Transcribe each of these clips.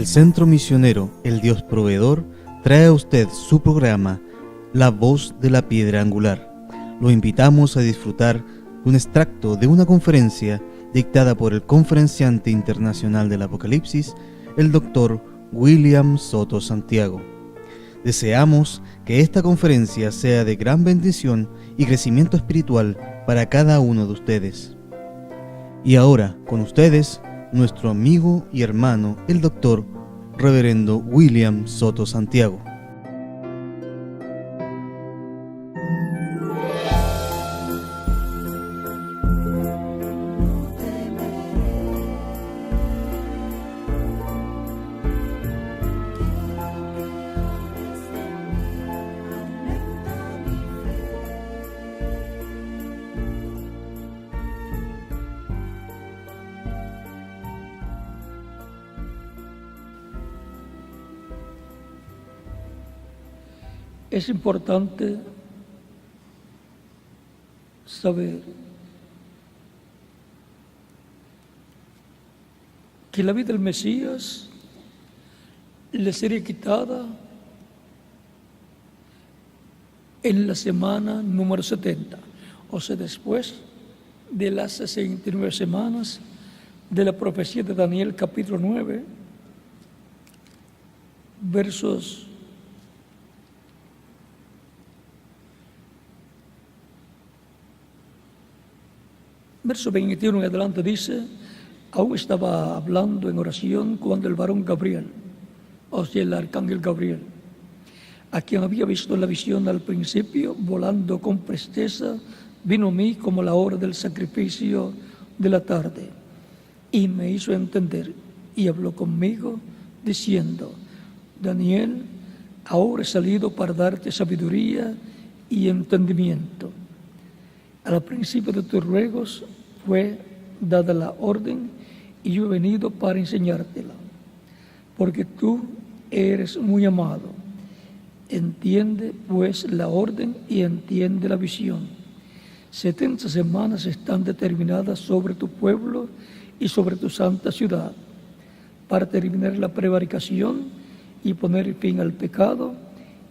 Centro Misionero El Dios Proveedor trae a usted su programa La Voz de la Piedra Angular. Lo invitamos a disfrutar un extracto de una conferencia dictada por el conferenciante internacional del Apocalipsis, el Dr. William Soto Santiago. Deseamos que esta conferencia sea de gran bendición y crecimiento espiritual para cada uno de ustedes. Y ahora, con ustedes, nuestro amigo y hermano, el Dr. Reverendo William Soto Santiago. Es importante saber que la vida del Mesías le sería quitada en la semana número 70, o sea, después de las 69 semanas de la profecía de Daniel, capítulo 9, verso 21 en adelante dice: aún estaba hablando en oración cuando el varón Gabriel, o sea, el arcángel Gabriel, a quien había visto la visión al principio, volando con presteza, vino a mí como la hora del sacrificio de la tarde, y me hizo entender, y habló conmigo, diciendo: Daniel, ahora he salido para darte sabiduría y entendimiento. Al principio de tus ruegos fue dada la orden y yo he venido para enseñártela, porque tú eres muy amado. Entiende pues la orden y entiende la visión. 70 semanas están determinadas sobre tu pueblo y sobre tu santa ciudad, para terminar la prevaricación y poner fin al pecado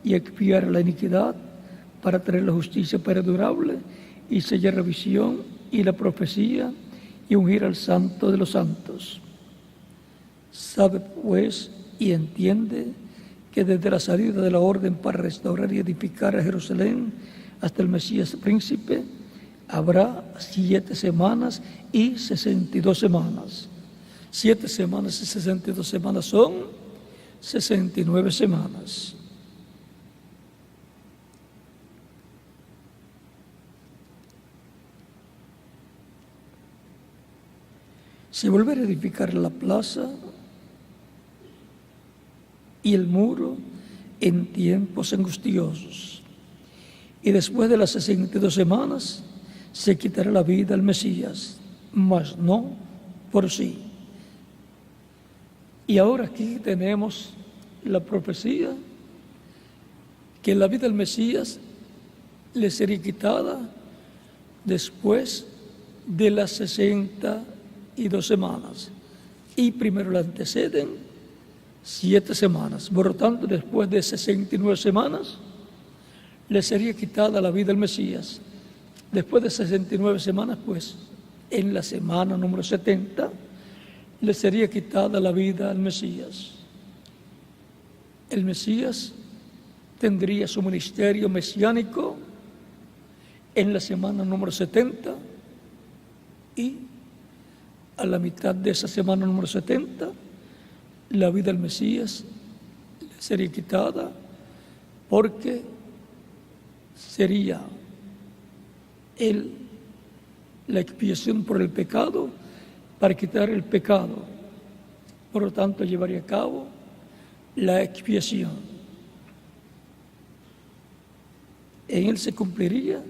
y expiar la iniquidad, para traer la justicia perdurable y sellar la visión y la profecía y ungir al santo de los santos. Sabe pues y entiende que desde la salida de la orden para restaurar y edificar a Jerusalén hasta el Mesías príncipe habrá 7 semanas y 62 semanas. 7 semanas y 62 semanas son 69 semanas. Se volverá a edificar la plaza y el muro en tiempos angustiosos. Y después de las 62 semanas se quitará la vida al Mesías, mas no por sí. Y ahora aquí tenemos la profecía que la vida del Mesías le sería quitada después de las 62 semanas, y primero le anteceden 7 semanas. Por lo tanto, después de 69 semanas le sería quitada la vida al Mesías. Después de 69 semanas, pues, en la semana número 70 le sería quitada la vida al Mesías. El Mesías tendría su ministerio mesiánico en la semana número 70, y a la mitad de esa semana número 70, la vida del Mesías le sería quitada, porque sería la expiación por el pecado, para quitar el pecado. Por lo tanto, llevaría a cabo la expiación. En él se cumpliría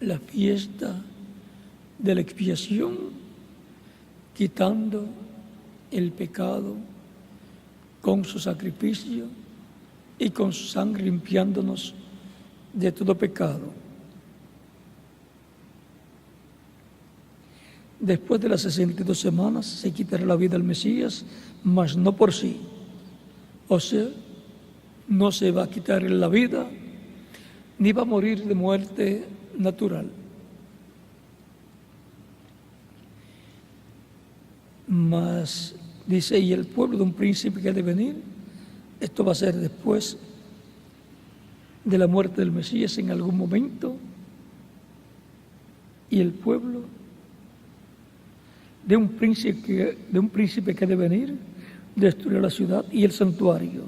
la fiesta de la expiación, quitando el pecado con su sacrificio y con su sangre, limpiándonos de todo pecado. Después de las 62 semanas se quitará la vida al Mesías, mas no por sí. O sea, no se va a quitar la vida, ni va a morir de muerte natural. Mas, dice, y el pueblo de un príncipe que ha de venir, esto va a ser después de la muerte del Mesías en algún momento, y el pueblo de un príncipe que ha de venir, destruirá la ciudad y el santuario.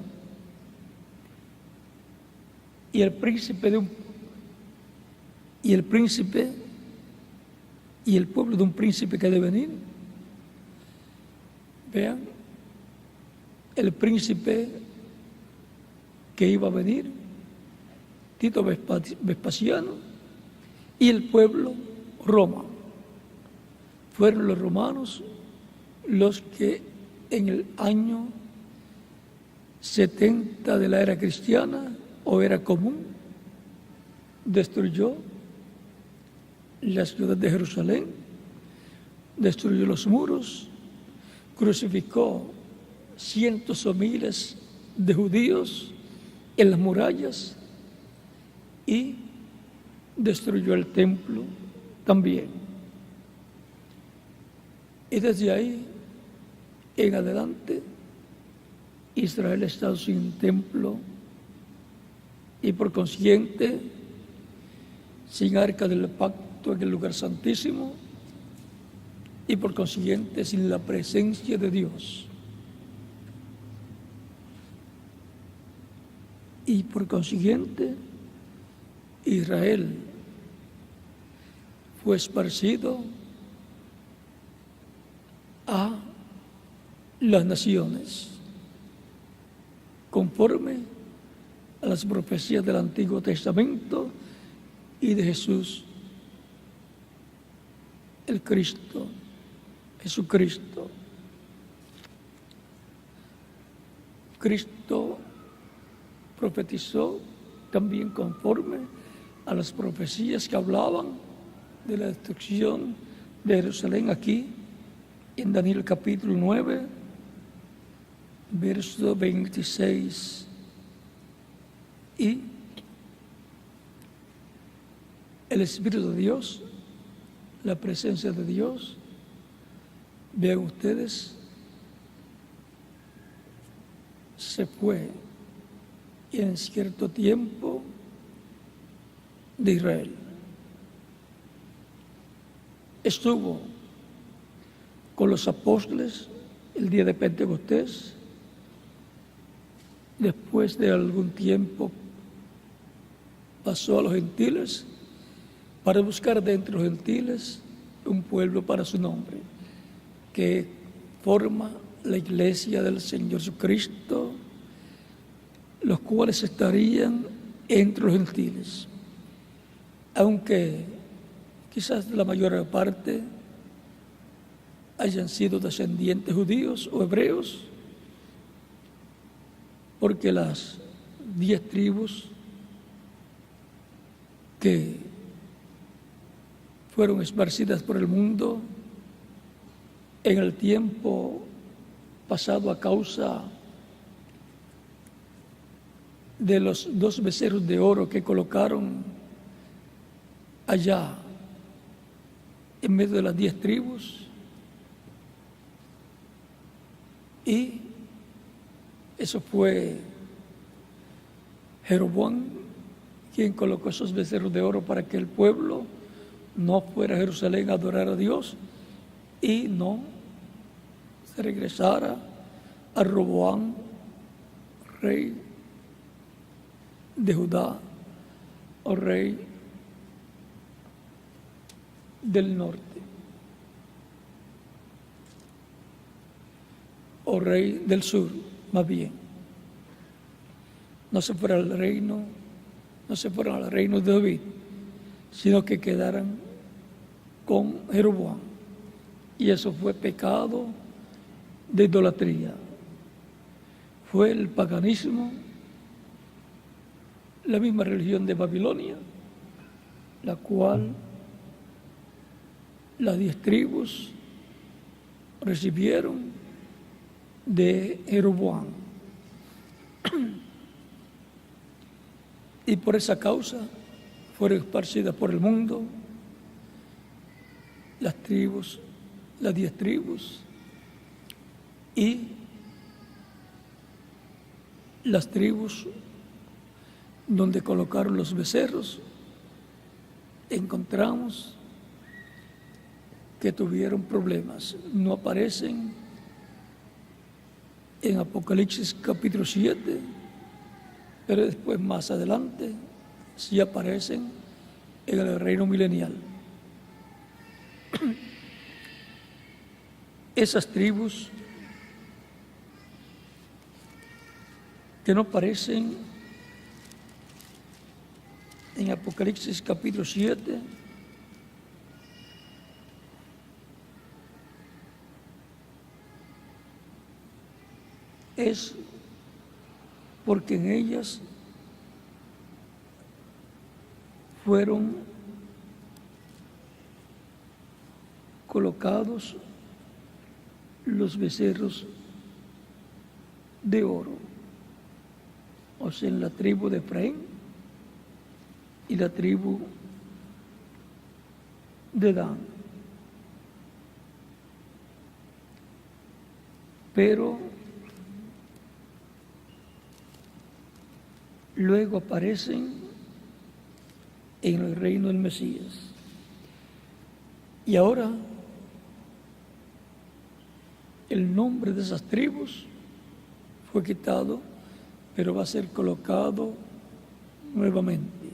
Y el pueblo de un príncipe que ha de venir, vean, el príncipe que iba a venir, Tito Vespasiano, y el pueblo, Roma. Fueron los romanos los que en el año 70 de la era cristiana o era común, destruyó la ciudad de Jerusalén, destruyó los muros, crucificó cientos o miles de judíos en las murallas y destruyó el templo también. Y desde ahí en adelante, Israel ha estado sin templo y por consiguiente sin arca del pacto en el lugar santísimo y por consiguiente sin la presencia de Dios. Y por consiguiente Israel fue esparcido a las naciones, conforme a las profecías del Antiguo Testamento y de Jesús, el Cristo, Jesucristo. Cristo profetizó también conforme a las profecías que hablaban de la destrucción de Jerusalén aquí, en Daniel capítulo 9, verso 26. Y el Espíritu de Dios, la presencia de Dios, vean ustedes, se fue en cierto tiempo de Israel. Estuvo con los apóstoles el día de Pentecostés. Después de algún tiempo pasó a los gentiles para buscar de entre los gentiles un pueblo para su nombre, que forma la iglesia del Señor Jesucristo, los cuales estarían entre los gentiles. Aunque quizás la mayor parte hayan sido descendientes judíos o hebreos, porque las 10 tribus que fueron esparcidas por el mundo en el tiempo pasado a causa de los 2 becerros de oro que colocaron allá en medio de las 10 tribus, y eso fue Jeroboam quien colocó esos becerros de oro para que el pueblo no fuera a Jerusalén a adorar a Dios y no se regresara a Roboam, rey de Judá o rey del norte o rey del sur, más bien. No se fueron al reino de David, sino que quedaran con Jeroboam. Y eso fue pecado de idolatría. Fue el paganismo, la misma religión de Babilonia, la cual las 10 tribus recibieron de Jeroboam. Y por esa causa fueron esparcidas por el mundo las 10 tribus y las tribus donde colocaron los becerros. Encontramos que tuvieron problemas. No aparecen en Apocalipsis capítulo 7, pero después más adelante sí aparecen en el reino milenial. Esas tribus que no aparecen en Apocalipsis capítulo 7 es porque en ellas fueron colocados los becerros de oro, o sea, en la tribu de Efraín y la tribu de Dan. Pero luego aparecen en el reino del Mesías. Y ahora el nombre de esas tribus fue quitado, pero va a ser colocado nuevamente.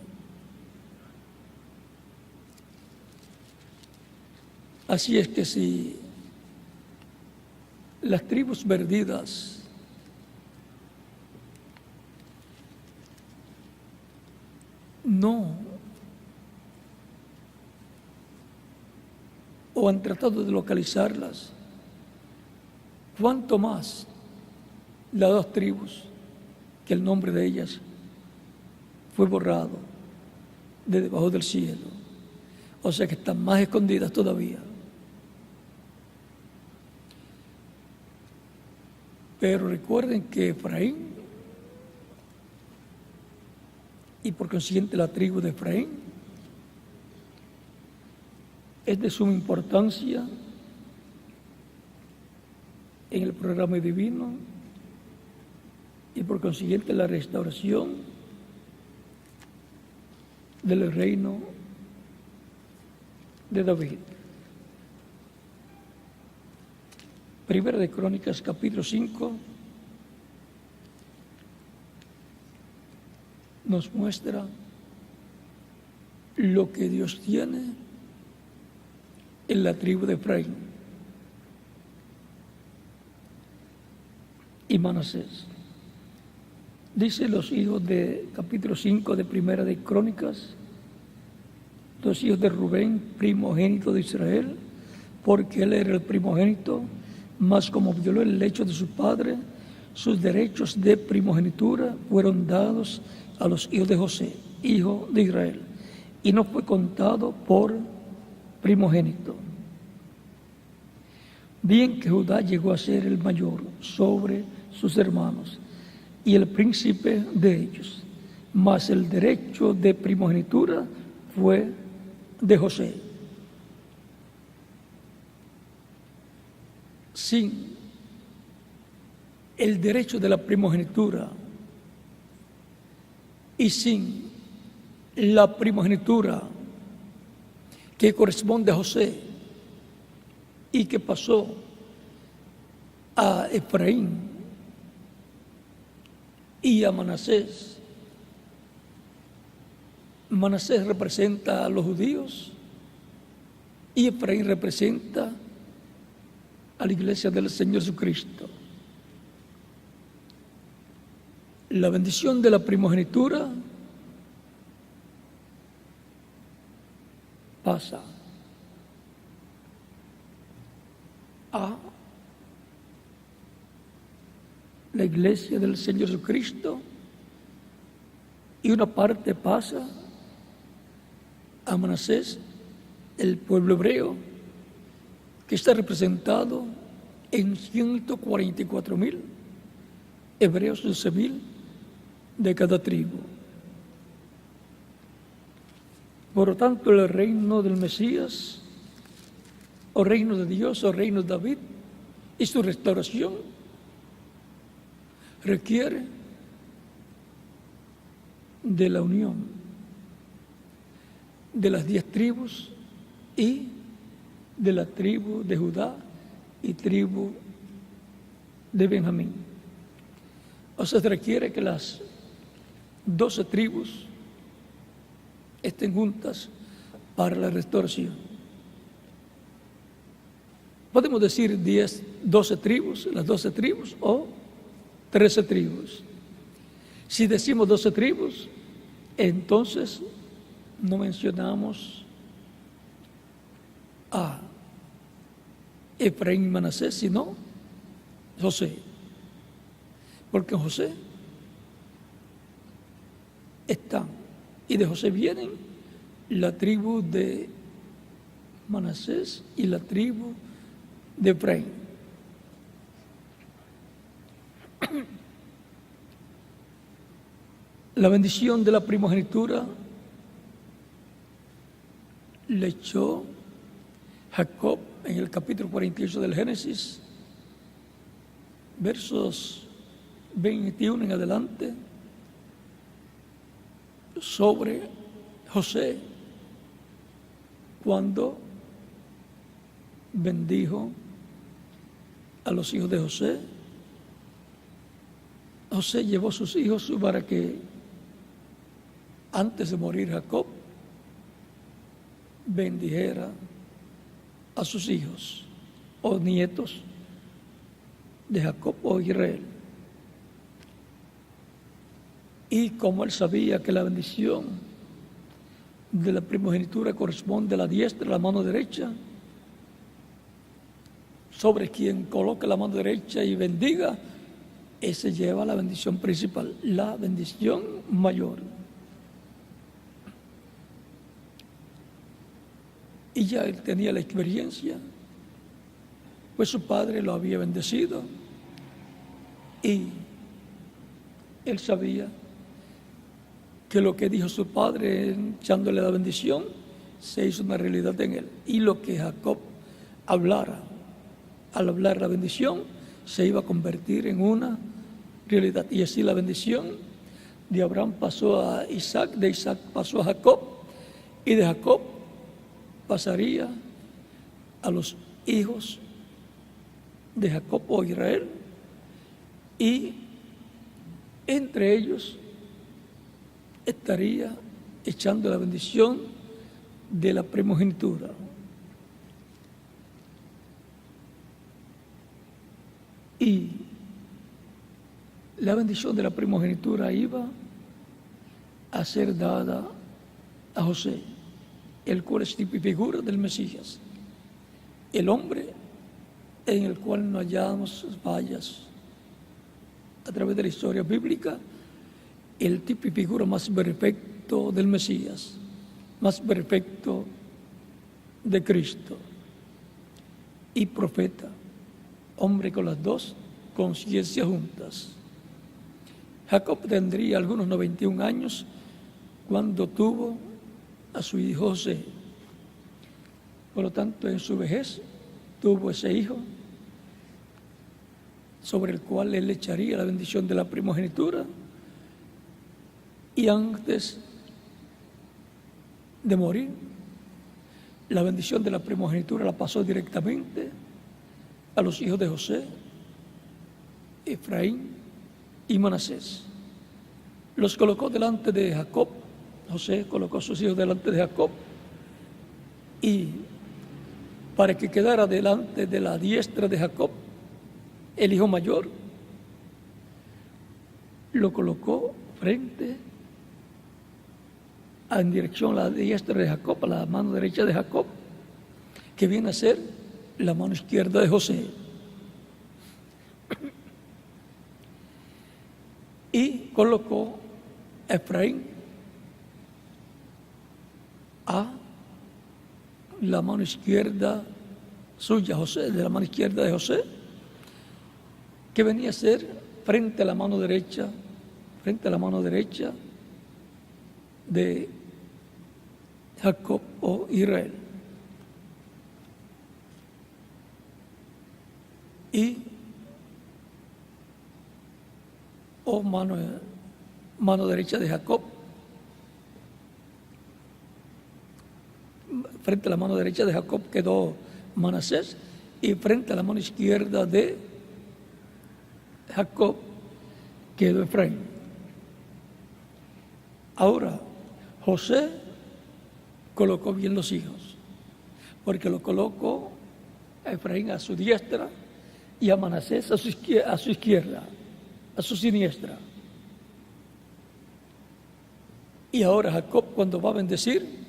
Así es que si las tribus perdidas no o han tratado de localizarlas, cuánto más las 2 tribus que el nombre de ellas fue borrado de debajo del cielo, o sea que están más escondidas todavía. Pero recuerden que Efraín, y por consiguiente la tribu de Efraín, es de suma importancia en el programa divino y por consiguiente la restauración del reino de David. Primera de Crónicas, capítulo 5, nos muestra lo que Dios tiene en la tribu de Efraín y Manasés. Dice los hijos de capítulo 5 de Primera de Crónicas, los hijos de Rubén, primogénito de Israel, porque él era el primogénito, mas como violó el lecho de su padre, sus derechos de primogenitura fueron dados a los hijos de José, hijo de Israel, y no fue contado por primogénito. Bien que Judá llegó a ser el mayor sobre sus hermanos y el príncipe de ellos, mas el derecho de primogenitura fue de José. Sin el derecho de la primogenitura y sin la primogenitura que corresponde a José y que pasó a Efraín y a Manasés. Manasés representa a los judíos y Efraín representa a la iglesia del Señor Jesucristo. La bendición de la primogenitura pasa a la iglesia del Señor Jesucristo y una parte pasa a Manasés, el pueblo hebreo, que está representado en 144,000, hebreos 11,000 de cada tribu. Por lo tanto, el reino del Mesías, o reino de Dios, o reino de David, y su restauración requiere de la unión de las 10 tribus y de la tribu de Judá y tribu de Benjamín. O sea, se requiere que las 12 tribus estén juntas para la restauración. Podemos decir 12 tribus, las 12 tribus, o 13 tribus. Si decimos 12 tribus, entonces no mencionamos a Efraín y Manasés, sino José. Porque en José están, y de José vienen la tribu de Manasés y la tribu de Efraín. La bendición de la primogenitura le echó Jacob en el capítulo 48 del Génesis, versos 21 en adelante, sobre José, cuando bendijo a los hijos de José. José llevó a sus hijos para que antes de morir Jacob bendijera a sus hijos o nietos de Jacob o Israel. Y como él sabía que la bendición de la primogenitura corresponde a la diestra, a la mano derecha, sobre quien coloque la mano derecha y bendiga, ese lleva la bendición principal, la bendición mayor. Y ya él tenía la experiencia, pues su padre lo había bendecido y él sabía que lo que dijo su padre echándole la bendición se hizo una realidad en él. Y lo que Jacob hablara, al hablar la bendición, se iba a convertir en una realidad. Y así la bendición de Abraham pasó a Isaac, de Isaac pasó a Jacob, y de Jacob pasaría a los hijos de Jacob o Israel, y entre ellos estaría echando la bendición de la primogenitura. Y la bendición de la primogenitura iba a ser dada a José, el cual es tipo y figura del Mesías, el hombre en el cual no hallamos fallas. A través de la historia bíblica, el tipo y figura más perfecto del Mesías, más perfecto de Cristo, y profeta, hombre con las dos conciencias juntas. Jacob tendría algunos 91 años cuando tuvo a su hijo José. Por lo tanto, en su vejez tuvo ese hijo sobre el cual él echaría la bendición de la primogenitura, y antes de morir, la bendición de la primogenitura la pasó directamente a los hijos de José, Efraín y Manasés. Los colocó delante de Jacob. José colocó a sus hijos delante de Jacob, y para que quedara delante de la diestra de Jacob, el hijo mayor lo colocó frente en dirección a la diestra de Jacob, a la mano derecha de Jacob, que viene a ser la mano izquierda de José. Y colocó a Efraín a la mano izquierda suya, José, de la mano izquierda de José, que venía a ser frente a la mano derecha de Jacob o Israel. Y mano derecha de Jacob, frente a la mano derecha de Jacob quedó Manasés, y frente a la mano izquierda de Jacob quedó Efraín. Ahora, José colocó bien los hijos, porque lo colocó a Efraín a su diestra y a Manasés a su izquierda, a su siniestra. Y ahora Jacob, cuando va a bendecir,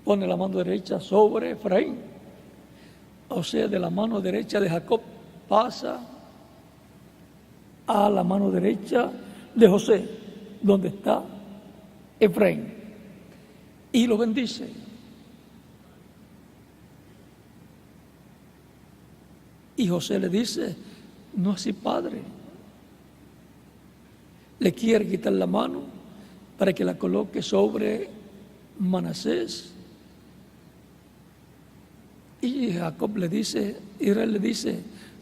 pone la mano derecha sobre Efraín. O sea, de la mano derecha de Jacob pasa a la mano derecha de José, donde está Efraín, y lo bendice. Y José le dice: no así, padre. Le quiere quitar la mano para que la coloque sobre Manasés. Y Jacob le dice, Israel le dice: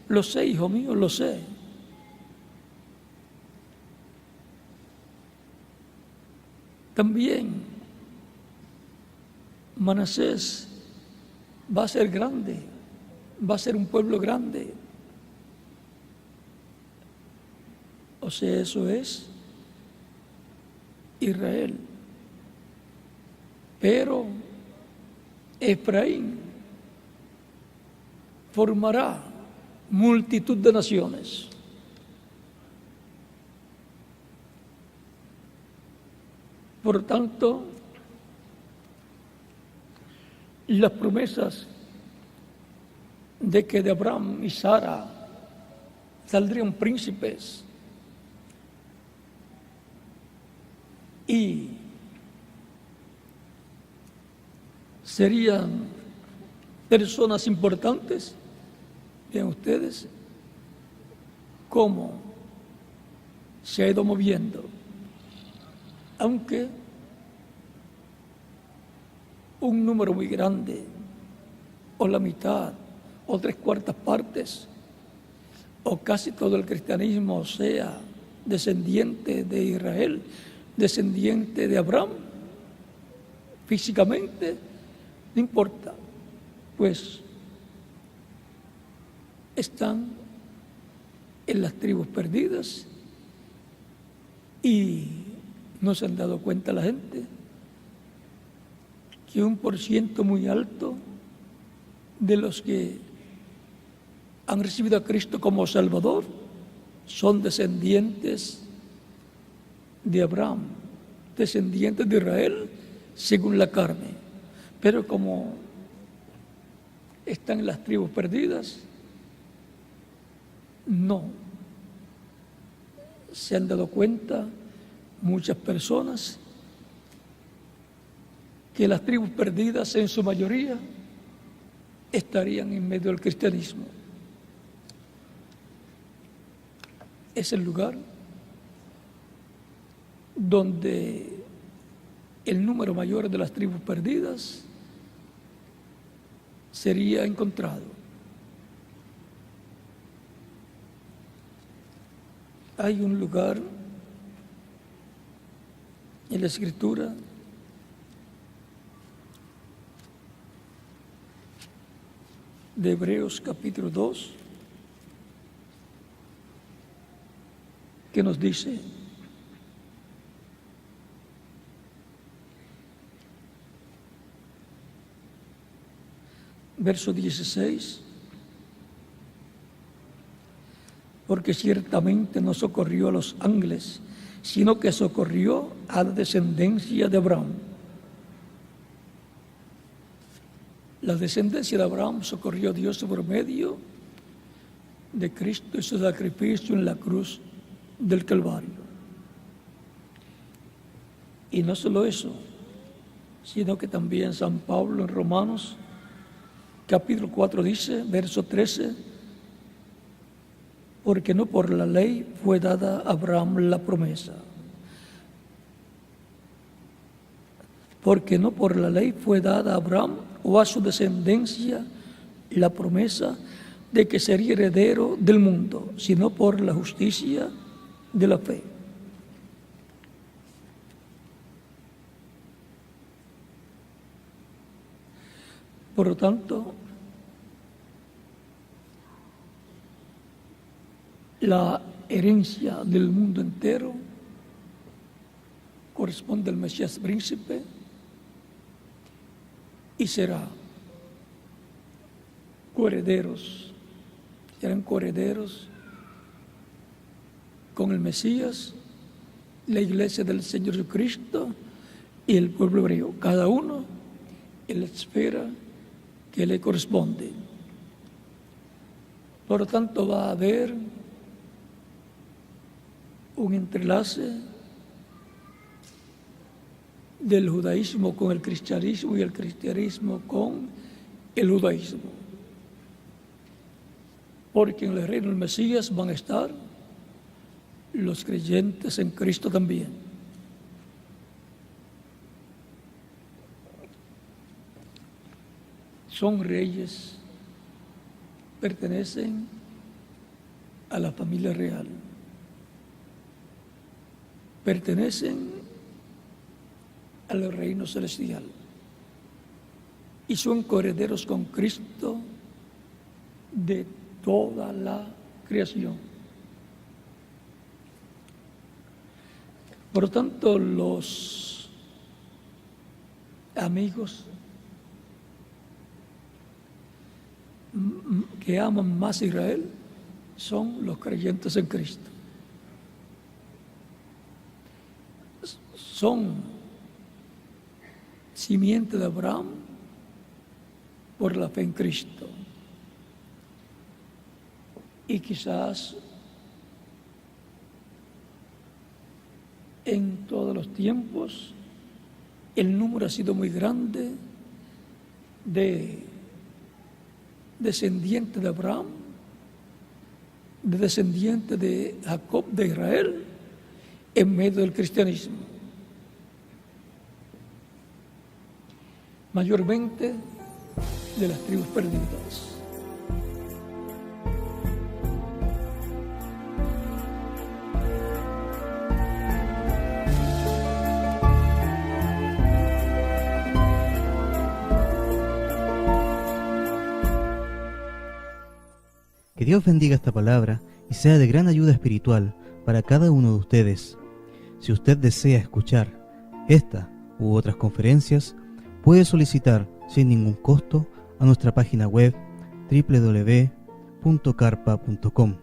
lo sé, hijo mío, lo sé. También Manasés va a ser grande, va a ser un pueblo grande. O sea, eso es Israel. Pero Efraín formará multitud de naciones. Por tanto, las promesas de que de Abraham y Sara saldrían príncipes y serían personas importantes, vean ustedes cómo se ha ido moviendo. Aunque un número muy grande, o la mitad, o 3/4 partes, o casi todo el cristianismo sea descendiente de Israel, descendiente de Abraham, físicamente, no importa, pues están en las tribus perdidas y no se han dado cuenta la gente que un % muy alto de los que han recibido a Cristo como Salvador son descendientes de Abraham, descendientes de Israel según la carne. Pero como están en las tribus perdidas, no se han dado cuenta muchas personas que las tribus perdidas en su mayoría estarían en medio del cristianismo. Es el lugar donde el número mayor de las tribus perdidas sería encontrado. Hay un lugar en la Escritura de Hebreos capítulo 2 que nos dice: verso 16, porque ciertamente no socorrió a los ángeles, sino que socorrió a la descendencia de Abraham. La descendencia de Abraham socorrió a Dios por medio de Cristo y su sacrificio en la cruz del Calvario. Y no solo eso, sino que también San Pablo en Romanos capítulo 4 dice, verso 13, porque no por la ley fue dada a Abraham la promesa. Porque no por la ley fue dada a Abraham o a su descendencia la promesa de que sería heredero del mundo, sino por la justicia de la fe. Por lo tanto, la herencia del mundo entero corresponde al Mesías príncipe y serán coherederos con el Mesías, la iglesia del Señor Jesucristo y el pueblo hebreo, cada uno en la esfera que le corresponde. Por lo tanto, va a haber un entrelace del judaísmo con el cristianismo y el cristianismo con el judaísmo. Porque en el reino del Mesías van a estar los creyentes en Cristo también. Son reyes, pertenecen a la familia real, pertenecen al reino celestial y son coherederos con Cristo de toda la creación. Por lo tanto, los amigos que aman más a Israel son los creyentes en Cristo. Son simiente de Abraham por la fe en Cristo. Y quizás en todos los tiempos el número ha sido muy grande de descendientes de Abraham, de descendientes de Jacob, de Israel, en medio del cristianismo. Mayormente de las tribus perdidas. Que Dios bendiga esta palabra y sea de gran ayuda espiritual para cada uno de ustedes. Si usted desea escuchar esta u otras conferencias, puede solicitar sin ningún costo a nuestra página web www.carpa.com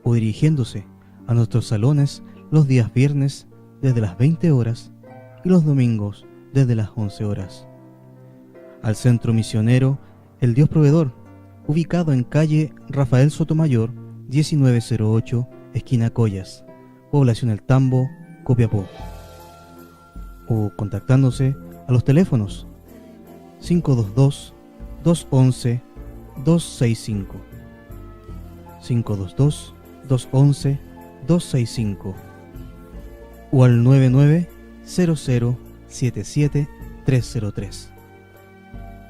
o dirigiéndose a nuestros salones los días viernes desde las 20 horas y los domingos desde las 11 horas. Al Centro Misionero El Dios Proveedor, ubicado en calle Rafael Sotomayor, 1908, esquina Collas, población El Tambo, Copiapó. O contactándose a los teléfonos 522-211-265, 522-211-265 o al 9900-77303,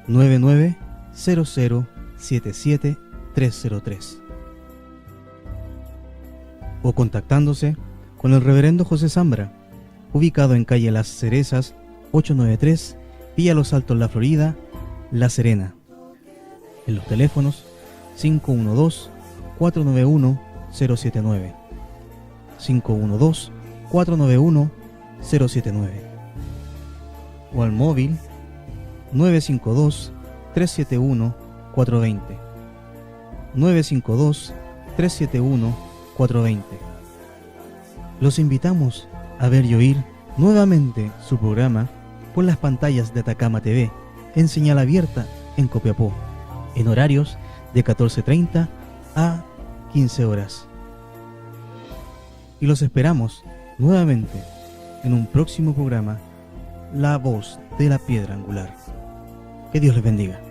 9900-77303, o contactándose con el reverendo José Zambra, ubicado en calle Las Cerezas, 893, Villa Los Altos, La Florida, La Serena. En los teléfonos 512-491-079, 512-491-079, o al móvil 952-371-420, 952-371-420. Los invitamos a ver y oír nuevamente su programa por las pantallas de Atacama TV en señal abierta en Copiapó, en horarios de 14:30 a 15 horas. Y los esperamos nuevamente en un próximo programa, La Voz de la Piedra Angular. Que Dios les bendiga.